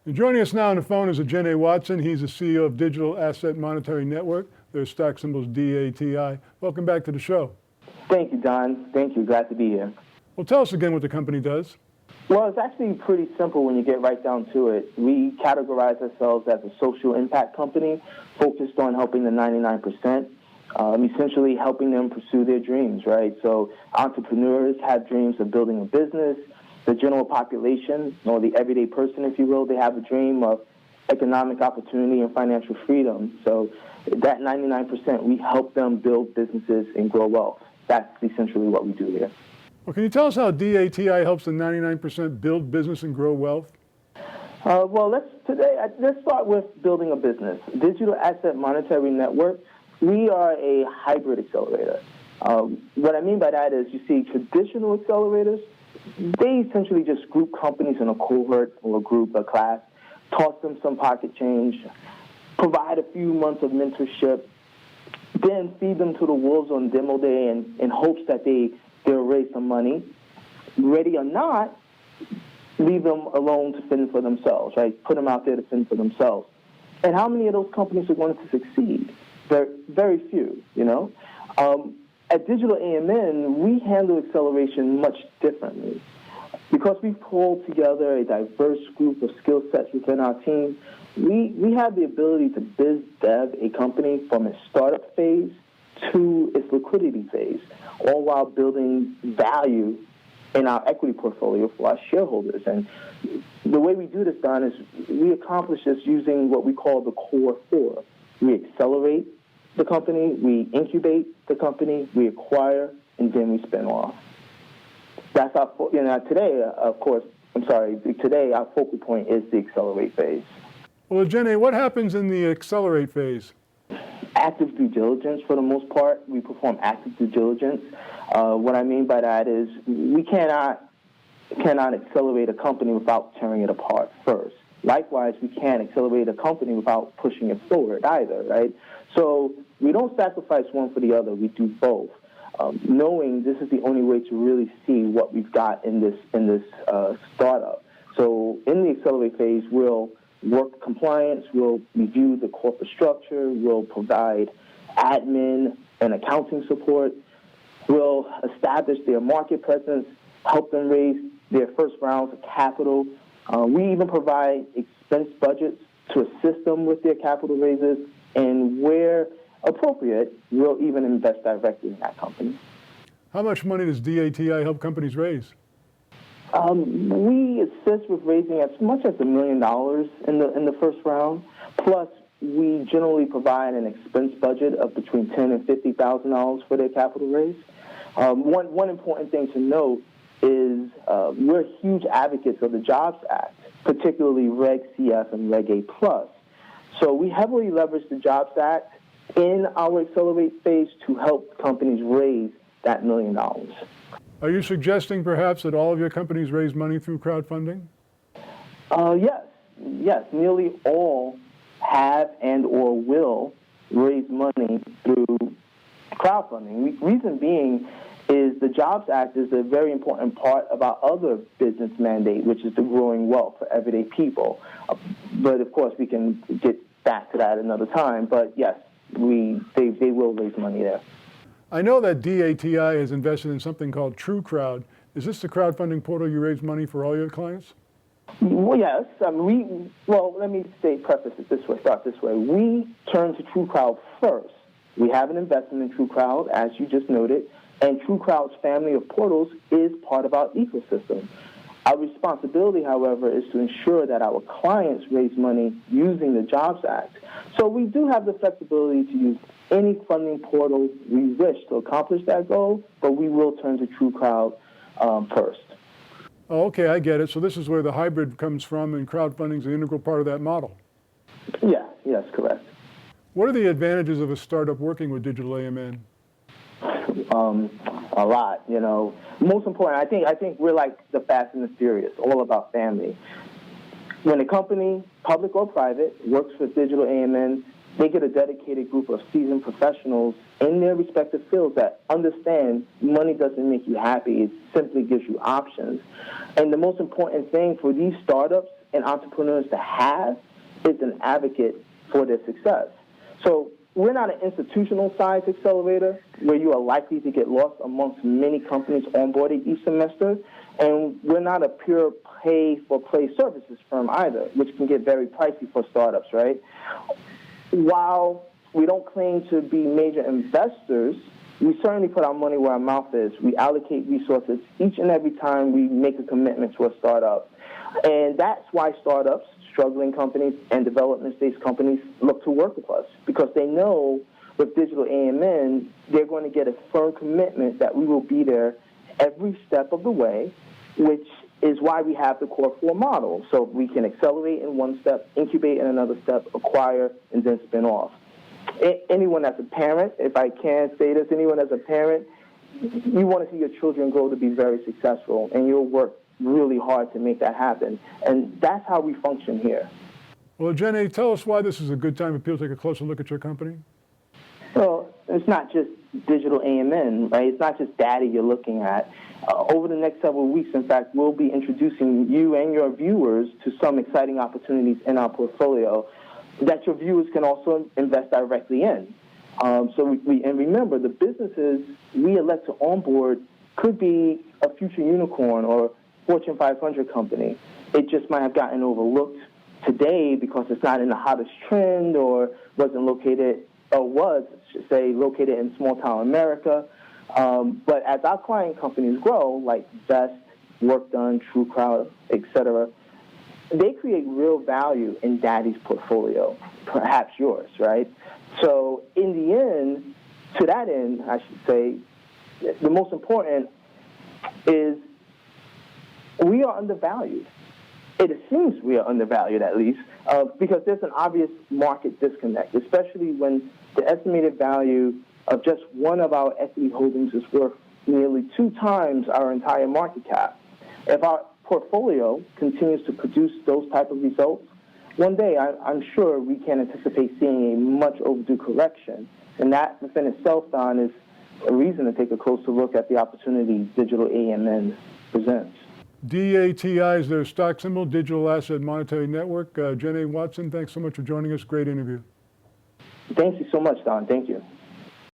And joining us now on the phone is Ajene Watson. He's the CEO of Digital Asset Monetary Network. Their stock symbol's DATI. Welcome back to the show. Thank you, Don. Thank you. Glad to be here. Well, tell us again what the company does. Well, it's actually pretty simple when you get right down to it. We categorize ourselves as a social impact company focused on helping the 99%, essentially helping them pursue their dreams, right? So entrepreneurs have dreams of building a business. The general population, or the everyday person, if you will, they have a dream of economic opportunity and financial freedom. So that 99%, we help them build businesses and grow wealth. That's essentially what we do here. Well, can you tell us how DATI helps the 99% build business and grow wealth? Well, let's start with building a business. Digital Asset Monetary Network, we are a hybrid accelerator. What I mean by that is, you see, traditional accelerators, they essentially just group companies in a cohort or a group, a class, toss them some pocket change, provide a few months of mentorship, then feed them to the wolves on demo day in hopes that they'll raise some money. Ready or not, leave them alone to fend for themselves, right? Put them out there to fend for themselves. And how many of those companies are going to succeed? Very few, you know? At DigitalAMN, we handle acceleration much differently. Because we've pulled together a diverse group of skill sets within our team, we have the ability to biz dev a company from its startup phase to its liquidity phase, all while building value in our equity portfolio for our shareholders. And the way we do this, Don, is we accomplish this using what we call the core four. We accelerate the company, we incubate the company, we acquire, and then we spin off. That's our, today, of course, today our focal point is the accelerate phase. Well, Ajene, what happens in the accelerate phase? Active due diligence, for the most part. We perform active due diligence. What I mean by that is we cannot accelerate a company without tearing it apart first. Likewise, we can't accelerate a company without pushing it forward either, right? So we don't sacrifice one for the other. We do both, knowing this is the only way to really see what we've got in this startup. So in the accelerate phase, we'll work compliance, we'll review the corporate structure, we'll provide admin and accounting support, we'll establish their market presence, help them raise their first rounds of capital. We even provide expense budgets to assist them with their capital raises, and where appropriate, we'll even invest directly in that company. How much money does DATI help companies raise? We assist with raising as much as $1 million in the first round. Plus, we generally provide an expense budget of between $10,000 and $50,000 for their capital raise. One important thing to note is we're huge advocates of the Jobs Act, particularly Reg CF and Reg A+. So we heavily leverage the Jobs Act in our accelerate phase to help companies raise that $1 million. Are you suggesting perhaps that all of your companies raise money through crowdfunding? Yes. Nearly all have and or will raise money through crowdfunding. Reason being is the Jobs Act is a very important part of our other business mandate, which is the growing wealth for everyday people. But of course, we can get back to that another time. But yes, they will raise money there. I know that DATI has invested in something called TrueCrowd. Is this the crowdfunding portal you raise money for all your clients? Well, yes. Let me preface it this way, start this way. We turn to TrueCrowd first. We have an investment in TrueCrowd, as you just noted, and TrueCrowd's family of portals is part of our ecosystem. Our responsibility, however, is to ensure that our clients raise money using the Jobs Act. So we do have the flexibility to use any funding portal we wish to accomplish that goal, but we will turn to TrueCrowd first. Oh, okay, I get it. So this is where the hybrid comes from, and crowdfunding is an integral part of that model. Yes, correct. What are the advantages of a startup working with DigitalAMN? A lot, Most important, I think we're like the Fast and the Furious, all about family. When a company, public or private, works with DigitalAMN, they get a dedicated group of seasoned professionals in their respective fields that understand money doesn't make you happy. It simply gives you options. And the most important thing for these startups and entrepreneurs to have is an advocate for their success. So we're not an institutional size accelerator where you are likely to get lost amongst many companies onboarded each semester. And we're not a pure pay-for-play services firm either, which can get very pricey for startups, right? While we don't claim to be major investors, we certainly put our money where our mouth is. We allocate resources each and every time we make a commitment to a startup. And that's why startups, struggling companies, and development-stage companies look to work with us, because they know with DigitalAMN, they're going to get a firm commitment that we will be there every step of the way, which is why we have the core 4 model. So we can accelerate in one step, incubate in another step, acquire, and then spin off. Anyone that's a parent, if I can say this, anyone that's a parent, you want to see your children grow to be very successful, and you'll work really hard to make that happen. And that's how we function here. Well, Jenny, tell us why this is a good time for people to take a closer look at your company. Well, it's not just DigitalAMN, right? It's not just DATI you're looking at. Over the next several weeks, in fact, we'll be introducing you and your viewers to some exciting opportunities in our portfolio that your viewers can also invest directly in. And remember, the businesses we elect to onboard could be a future unicorn or Fortune 500 company. It just might have gotten overlooked today because it's not in the hottest trend or was, I should say, located in small town America. But as our client companies grow, like Vest, Work Done, TrueCrowd, etc., they create real value in DATI's portfolio, perhaps yours, right? So in the end, to that end, I should say, the most important is we are undervalued. It seems we are undervalued, at least, because there's an obvious market disconnect, especially when the estimated value of just one of our equity holdings is worth nearly 2 times our entire market cap. If our portfolio continues to produce those type of results, one day I'm sure we can anticipate seeing a much overdue correction. And that within itself, Don, is a reason to take a closer look at the opportunity DigitalAMN presents. DATI is their stock symbol, Digital Asset Monetary Network. Jenny Watson, thanks so much for joining us. Great interview. Thank you so much, Don. Thank you.